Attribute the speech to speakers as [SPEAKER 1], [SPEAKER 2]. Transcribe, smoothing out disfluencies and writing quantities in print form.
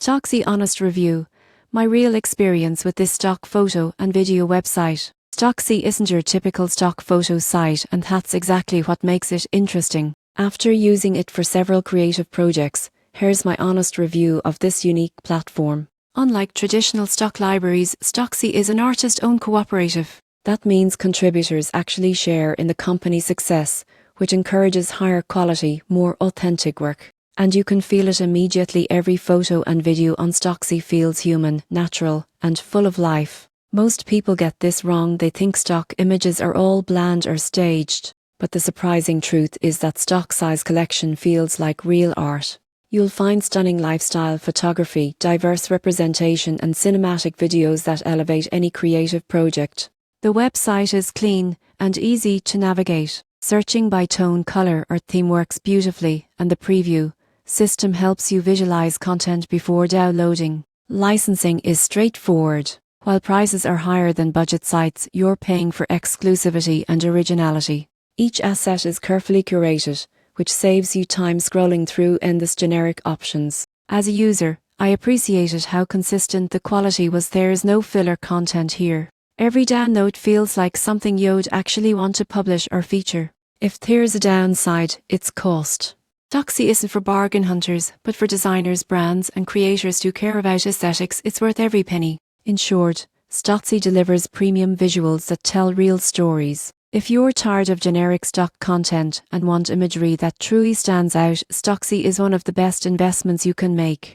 [SPEAKER 1] Stocksy Honest Review. My real experience with this stock photo and video website. Stocksy isn't your typical stock photo site, and that's exactly what makes it interesting. After using it for several creative projects, here's my honest review of this unique platform. Unlike traditional stock libraries, Stocksy is an artist-owned cooperative. That means contributors actually share in the company's success, which encourages higher quality, more authentic work. And you can feel it immediately. Every photo and video on Stocksy feels human, natural, and full of life. Most people get this wrong. They think stock images are all bland or staged. But the surprising truth is that Stocksy's collection feels like real art. You'll find stunning lifestyle photography, diverse representation, and cinematic videos that elevate any creative project. The website is clean and easy to navigate. Searching by tone, color, or theme works beautifully, and the preview system helps you visualize content before downloading. Licensing is straightforward. While prices are higher than budget sites, you're paying for exclusivity and originality. Each asset is carefully curated, which saves you time scrolling through endless generic options. As a user, I appreciated how consistent the quality was. There is no filler content here. Every download feels like something you'd actually want to publish or feature. If there's a downside, it's cost. Stocksy isn't for bargain hunters, but for designers, brands, and creators who care about aesthetics. It's worth every penny. In short, Stocksy delivers premium visuals that tell real stories. If you're tired of generic stock content and want imagery that truly stands out, Stocksy is one of the best investments you can make.